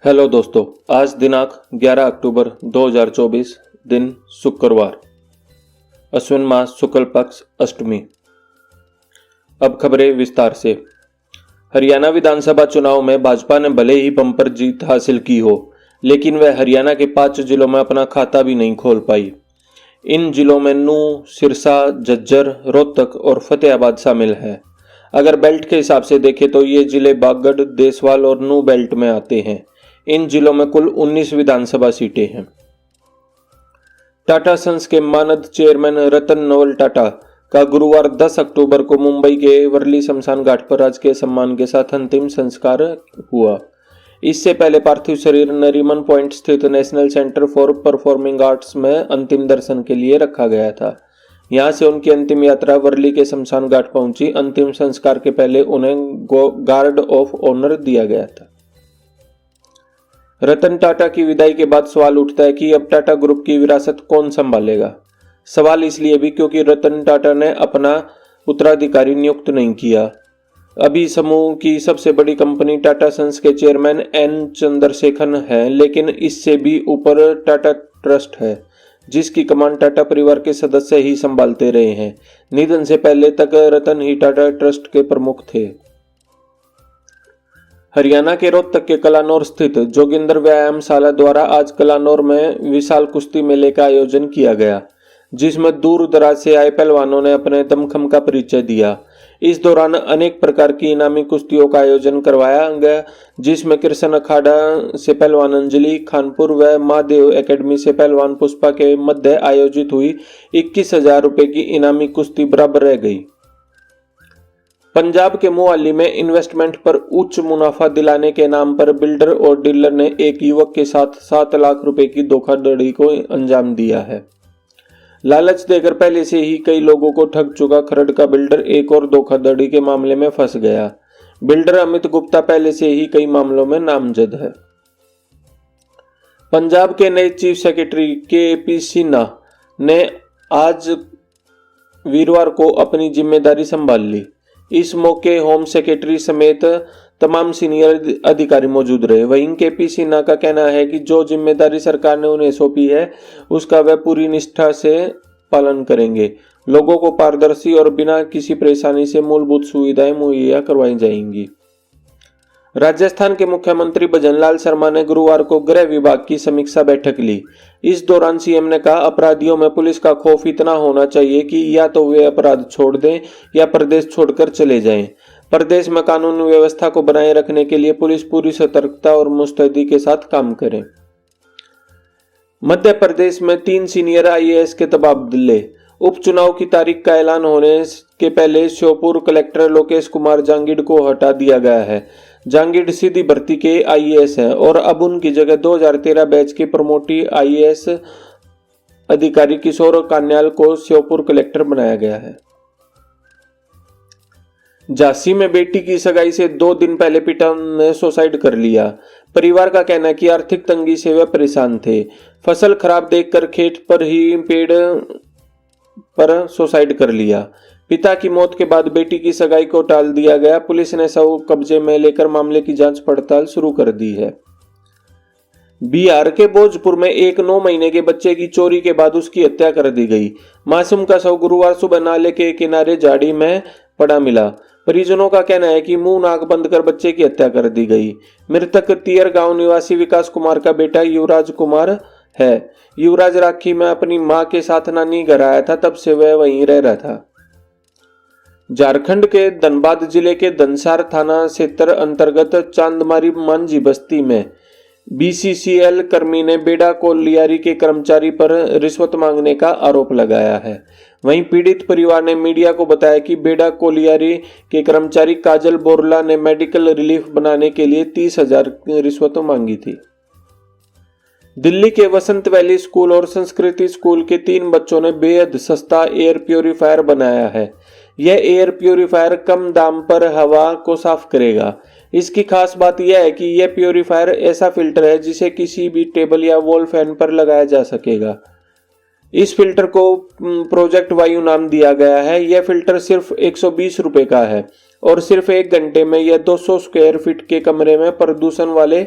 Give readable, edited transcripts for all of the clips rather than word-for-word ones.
Hello दोस्तों, आज दिनांक 11 अक्टूबर 2024 दिन शुक्रवार, अश्विन मास शुक्ल पक्ष अष्टमी। अब खबरें विस्तार से। हरियाणा विधानसभा चुनाव में भाजपा ने भले ही बम्पर जीत हासिल की हो, लेकिन वह हरियाणा के 5 जिलों में अपना खाता भी नहीं खोल पाई। इन जिलों में नूंह, सिरसा, झज्जर, रोहतक और फतेहाबाद शामिल है। अगर बेल्ट के हिसाब से देखें तो ये जिले बागड़, देसवाल और नूंह बेल्ट में आते हैं। इन जिलों में कुल 19 विधानसभा सीटें हैं। टाटा सन्स के मानद चेयरमैन रतन नवल टाटा का गुरुवार 10 अक्टूबर को मुंबई के वर्ली शमशान घाट पर राजकीय सम्मान के साथ अंतिम संस्कार हुआ। इससे पहले पार्थिव शरीर नरीमन पॉइंट स्थित national centre for performing arts में अंतिम दर्शन के लिए रखा गया था। यहां से उनकी अंतिम यात्रा वर्ली के शमशान घाट पहुंची। अंतिम संस्कार के पहले उन्हें गार्ड ऑफ ऑनर दिया गया था। रतन टाटा की विदाई के बाद सवाल उठता है कि अब टाटा ग्रुप की विरासत कौन संभालेगा। सवाल इसलिए भी क्योंकि रतन टाटा ने अपना उत्तराधिकारी नियुक्त नहीं किया। अभी समूह की सबसे बड़ी कंपनी टाटा सन्स के चेयरमैन एन चंद्रशेखरन है, लेकिन इससे भी ऊपर टाटा ट्रस्ट है, जिसकी कमान टाटा परिवार के सदस्य ही संभालते रहे हैं। निधन से पहले तक रतन ही टाटा ट्रस्ट के प्रमुख थे। हरियाणा के रोहतक के कलानौर स्थित जोगिंदर व्यायामशाला द्वारा आज कलानौर में विशाल कुश्ती मेले का आयोजन किया गया, जिसमें दूर दराज से आए पहलवानों ने अपने दमखम का परिचय दिया। इस दौरान अनेक प्रकार की इनामी कुश्तियों का आयोजन करवाया गया, जिसमें कृष्ण अखाड़ा से पहलवान अंजलि, खानपुर व महादेव एकेडमी से पहलवान पुष्पा के मध्य आयोजित हुई 21,000 रुपए की इनामी कुश्ती बराबर रह गई। पंजाब के मोहाली में इन्वेस्टमेंट पर उच्च मुनाफा दिलाने के नाम पर बिल्डर और डीलर ने एक युवक के साथ 7 लाख रुपए की धोखाधड़ी को अंजाम दिया है। लालच देकर पहले से ही कई लोगों को ठग चुका खरड़ का बिल्डर एक और धोखाधड़ी के मामले में फंस गया। बिल्डर अमित गुप्ता पहले से ही कई मामलों में नामजद है। पंजाब के नए चीफ सेक्रेटरी के.पी. सिन्हा ने आज वीरवार को अपनी जिम्मेदारी संभाल ली। इस मौके होम सेक्रेटरी समेत तमाम सीनियर अधिकारी मौजूद रहे। वहीं के.पी. सिन्हा का कहना है कि जो जिम्मेदारी सरकार ने उन्हें सौंपी है, उसका वह पूरी निष्ठा से पालन करेंगे। लोगों को पारदर्शी और बिना किसी परेशानी से मूलभूत सुविधाएं मुहैया करवाई जाएंगी। राजस्थान के मुख्यमंत्री भजनलाल शर्मा ने गुरुवार को गृह विभाग की समीक्षा बैठक ली। इस दौरान सीएम ने कहा, अपराधियों में पुलिस का खौफ इतना होना चाहिए कि या तो वे अपराध छोड़ दें या प्रदेश छोड़कर चले जाएं। प्रदेश में कानून व्यवस्था को बनाए रखने के लिए पुलिस पूरी सतर्कता और मुस्तैदी के साथ काम करे। मध्य प्रदेश में 3 सीनियर आईएएस के तबादले। उपचुनाव की तारीख का ऐलान होने के पहले श्योपुर कलेक्टर लोकेश कुमार जांगिड को हटा दिया गया है। जांगिड सीधी भर्ती के आईएएस हैं और अब उनकी जगह 2013 बैच के प्रमोटी आईएएस अधिकारी किशोर कान्याल को श्योपुर कलेक्टर बनाया गया है। झांसी में बेटी की सगाई से 2 दिन पहले पिता ने सुसाइड कर लिया। परिवार का कहना है कि आर्थिक तंगी से वे परेशान थे। फसल खराब देखकर खेत पर ही पेड़ पर सुसाइड कर लिया। पिता की मौत के बाद बेटी की सगाई को टाल दिया गया। पुलिस ने शव कब्जे में लेकर मामले की जांच पड़ताल शुरू कर दी है। बिहार के भोजपुर में एक 9 महीने के बच्चे की चोरी के बाद उसकी हत्या कर दी गई। मासूम का शव गुरुवार सुबह नाले के किनारे झाड़ी में पड़ा मिला। परिजनों का कहना है कि मुंह नाक बंद कर बच्चे की हत्या कर दी गई। मृतक तियर गांव निवासी विकास कुमार का बेटा युवराज कुमार है। युवराज राखी में अपनी मां के साथ नानी घर आया था, तब से वह वहीं रह रहा था। झारखंड के धनबाद जिले के धनसार थाना क्षेत्र अंतर्गत चांदमारी मांझी बस्ती में बीसीसीएल कर्मी ने बेड़ा कोलियारी के कर्मचारी पर रिश्वत मांगने का आरोप लगाया है। वहीं पीड़ित परिवार ने मीडिया को बताया कि बेड़ा कोलियारी के कर्मचारी काजल बोरला ने मेडिकल रिलीफ बनाने के लिए 30,000 रिश्वत मांगी थी। दिल्ली के वसंत वैली स्कूल और संस्कृति स्कूल के 3 बच्चों ने बेहद सस्ता एयर प्योरीफायर बनाया है। यह एयर प्योरीफायर कम दाम पर हवा को साफ करेगा। इसकी खास बात यह है कि यह प्योरीफायर ऐसा फिल्टर है जिसे किसी भी टेबल या वॉल फैन पर लगाया जा सकेगा। इस फिल्टर को प्रोजेक्ट वायु नाम दिया गया है। यह फिल्टर सिर्फ 120 रुपए का है और सिर्फ 1 घंटे में यह 200 स्क्वायर फीट के कमरे में प्रदूषण वाले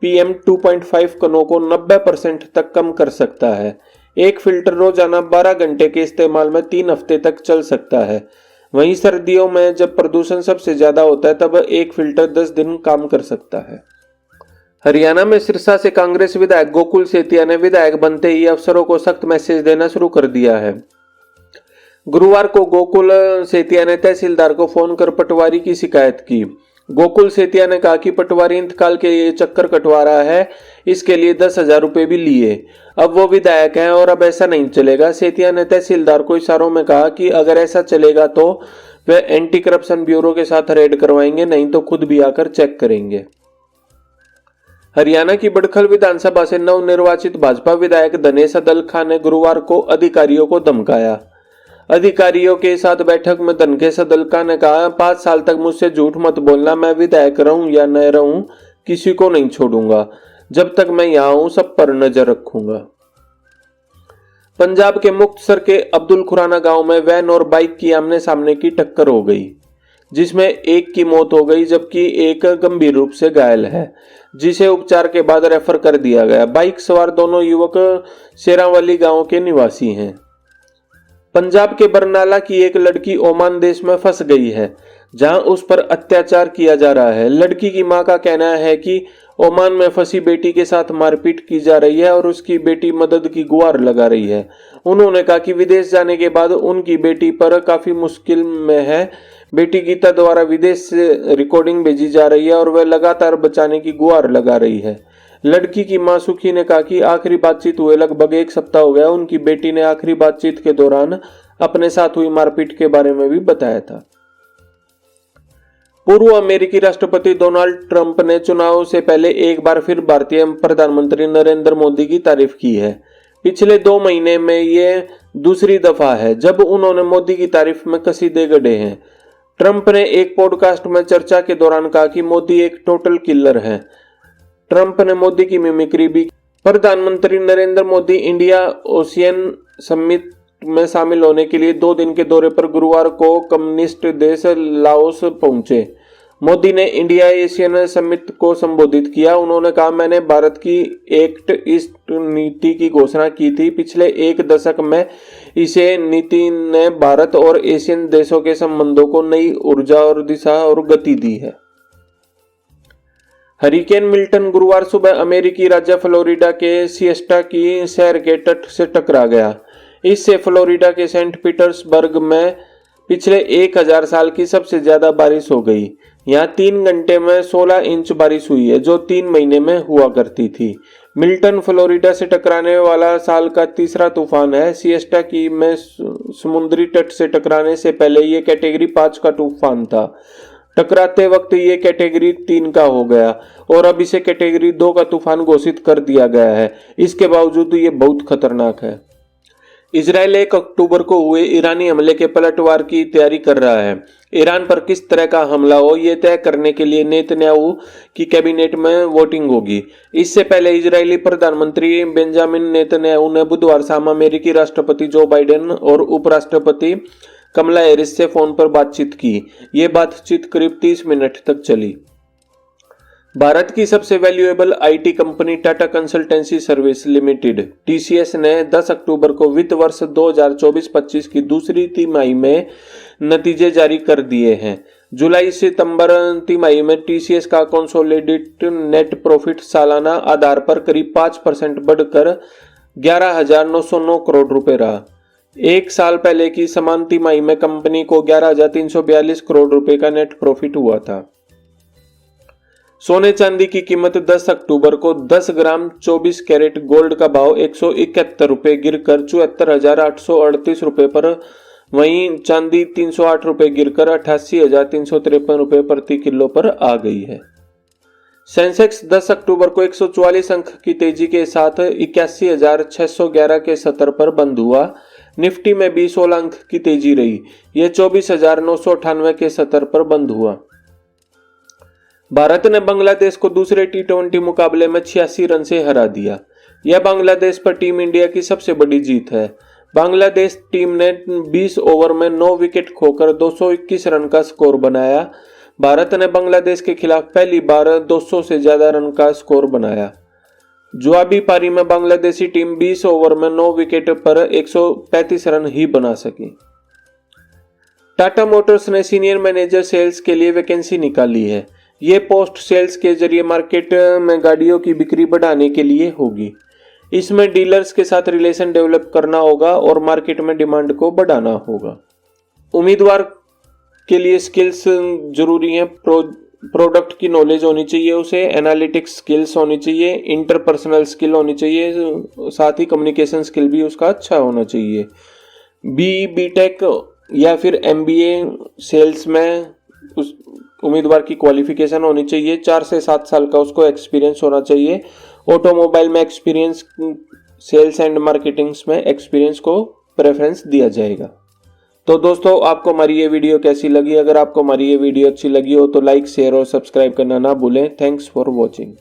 PM 2.5 कणों को 90% तक कम कर सकता है। एक फिल्टर रोजाना 12 घंटे के इस्तेमाल में 3 हफ्ते तक चल सकता है। वहीं सर्दियों में जब प्रदूषण सबसे ज्यादा होता है तब एक फिल्टर 10 दिन काम कर सकता है। हरियाणा में सिरसा से कांग्रेस विधायक गोकुल सेतिया ने विधायक बनते ही अफसरों को सख्त मैसेज देना शुरू कर दिया है। गुरुवार को गोकुल सेतिया ने तहसीलदार को फोन कर पटवारी की शिकायत की। गोकुल सेतिया ने कहा कि पटवारी इंतकाल के लिए चक्कर कटवा रहा है, इसके लिए 10,000 रुपए भी लिए। अब वो विधायक हैं और अब ऐसा नहीं चलेगा। सेतिया ने तहसीलदार को इशारों में कहा कि अगर ऐसा चलेगा तो वे एंटी करप्शन ब्यूरो के साथ रेड करवाएंगे, नहीं तो खुद भी आकर चेक करेंगे। हरियाणा की बड़खल विधानसभा से नवनिर्वाचित भाजपा विधायक धनेश अदलखा ने गुरुवार को अधिकारियों को धमकाया। अधिकारियों के साथ बैठक में धनेश अदलखा ने कहा, 5 साल तक मुझसे झूठ मत बोलना, मैं विधायक रहूं या न रहूं किसी को नहीं छोड़ूंगा। जब तक मैं यहां हूं सब पर नजर रखूंगा। पंजाब के मुक्तसर के अब्दुल खुराना गांव में वैन और बाइक की आमने सामने की टक्कर हो गई, जिसमें एक की मौत हो गई जबकि एक गंभीर रूप से घायल है, जिसे उपचार के बाद रेफर कर दिया गया। बाइक सवार दोनों युवक शेरावाली गांव के निवासी हैं। पंजाब के बरनाला की एक लड़की ओमान देश में फंस गई है, जहां उस पर अत्याचार किया जा रहा है। लड़की की मां का कहना है कि ओमान में फंसी बेटी के साथ मारपीट की जा रही है और उसकी बेटी मदद की गुहार लगा रही है। उन्होंने कहा कि विदेश जाने के बाद उनकी बेटी पर काफी मुश्किल में है। बेटी गीता द्वारा विदेश से रिकॉर्डिंग भेजी जा रही है और वह लगातार बचाने की गुहार लगा रही है। लड़की की मां सुखी ने कहा कि आखिरी बातचीत हुए लगभग 1 सप्ताह हो गया। उनकी बेटी ने आखिरी बातचीत के दौरान अपने साथ हुई मारपीट के बारे में भी बताया था। पूर्व अमेरिकी राष्ट्रपति डोनाल्ड ट्रंप ने चुनाव से पहले एक बार फिर भारतीय प्रधानमंत्री नरेंद्र मोदी की तारीफ की है। पिछले 2 महीने में ये दूसरी दफा है जब उन्होंने मोदी की तारीफ में कसीदे गढ़े हैं। ट्रंप ने एक पॉडकास्ट में चर्चा के दौरान कहा कि मोदी एक टोटल किलर है। ट्रंप ने मोदी की मिमिक्री भी। प्रधानमंत्री Narendra Modi India ocean summit में शामिल होने के लिए 2 दिन के दौरे पर गुरुवार को कम्युनिस्ट देश लाओस पहुंचे। मोदी ने इंडिया एशियन समिट को संबोधित किया। उन्होंने कहा, मैंने भारत की एक्ट ईस्ट नीति की घोषणा की थी। पिछले 1 दशक में इसे नीति ने भारत और एशियन देशों के संबंधों को नई ऊर्जा और दिशा और गति दी है। हरिकेन मिल्टन गुरुवार सुबह अमेरिकी राज्य फ्लोरिडा के सिएस्टा की शहर के तट से टकरा गया। इससे फ्लोरिडा के सेंट पीटर्सबर्ग में पिछले 1000 साल की सबसे ज्यादा बारिश हो गई। यहाँ 3 घंटे में 16 इंच बारिश हुई है, जो 3 महीने में हुआ करती थी। मिल्टन फ्लोरिडा से टकराने वाला साल का तीसरा तूफान है। सिएस्टा की में समुद्री तट से टकराने से पहले ये कैटेगरी 5 का तूफान था। टकराते वक्त ये कैटेगरी 3 का हो गया और अब इसे कैटेगरी 2 का तूफान घोषित कर दिया गया है। इसके बावजूद ये बहुत खतरनाक है। इजराइल 1 अक्टूबर को हुए ईरानी हमले के पलटवार की तैयारी कर रहा है। ईरान पर किस तरह का हमला हो, ये तय करने के लिए नेतन्याहू की कैबिनेट में वोटिंग होगी। इससे पहले इजरायली प्रधानमंत्री बेंजामिन नेतन्याहू ने बुधवार शाम अमेरिकी राष्ट्रपति जो बाइडेन और उपराष्ट्रपति कमला हैरिस से फोन पर बातचीत की। ये बातचीत करीब 30 मिनट तक चली। भारत की सबसे valuable IT company Tata consultancy service limited TCS ने 10 अक्टूबर को वित्त वर्ष 2024-25 की दूसरी तिमाही में नतीजे जारी कर दिए हैं। जुलाई सितंबर तिमाही में टीसीएस का कंसोलिडेटेड नेट प्रॉफिट सालाना आधार पर करीब 5% बढ़कर 11,909 करोड़ रुपए रहा। 1 साल पहले की समान तिमाही में कंपनी को 11,342 करोड़ रुपए का नेट प्रॉफिट हुआ था। सोने चांदी की कीमत 10 अक्टूबर को 10 ग्राम 24 कैरेट गोल्ड का भाव 171 रुपए गिरकर 74,838 रुपए पर, वहीं चांदी 308 रुपए गिरकर 88,353 रुपए प्रति किलो पर आ गई है। सेंसेक्स 10 अक्टूबर को 144 अंक की तेजी के साथ 81,611 के स्तर पर बंद हुआ। निफ्टी में भी 16 अंक की तेजी रही। यह 24,998 के स्तर पर बंद हुआ। भारत ने बांग्लादेश को दूसरे टी20 मुकाबले में 86 रन से हरा दिया। यह बांग्लादेश पर टीम इंडिया की सबसे बड़ी जीत है। बांग्लादेश टीम ने 20 ओवर में 9 विकेट खोकर 221 रन का स्कोर बनाया। भारत ने बांग्लादेश के खिलाफ पहली बार 200 से ज्यादा रन का स्कोर बनाया। जवाबी पारी में बांग्लादेशी टीम 20 ओवर में 9 विकेट पर 135 रन ही बना सकी। टाटा मोटर्स ने सीनियर मैनेजर सेल्स के लिए वैकेंसी निकाली है। ये पोस्ट सेल्स के जरिए मार्केट में गाड़ियों की बिक्री बढ़ाने के लिए होगी। इसमें डीलर्स के साथ रिलेशन डेवलप करना होगा और मार्केट में डिमांड को बढ़ाना होगा। उम्मीदवार के लिए स्किल्स जरूरी हैं। प्रोडक्ट की नॉलेज होनी चाहिए, उसे एनालिटिक्स स्किल्स होनी चाहिए, इंटरपर्सनल स्किल होनी चाहिए, साथ ही कम्युनिकेशन स्किल भी उसका अच्छा होना चाहिए। बीटेक या फिर MBA सेल्स में उस उम्मीदवार की क्वालिफिकेशन होनी चाहिए। 4 से 7 साल का उसको एक्सपीरियंस होना चाहिए। ऑटोमोबाइल में एक्सपीरियंस, सेल्स एंड मार्केटिंग में एक्सपीरियंस को प्रेफरेंस दिया जाएगा। तो दोस्तों, आपको हमारी ये वीडियो कैसी लगी? अगर आपको हमारी ये वीडियो अच्छी लगी हो तो लाइक, शेयर और सब्सक्राइब करना ना भूलें। Thanks for watching.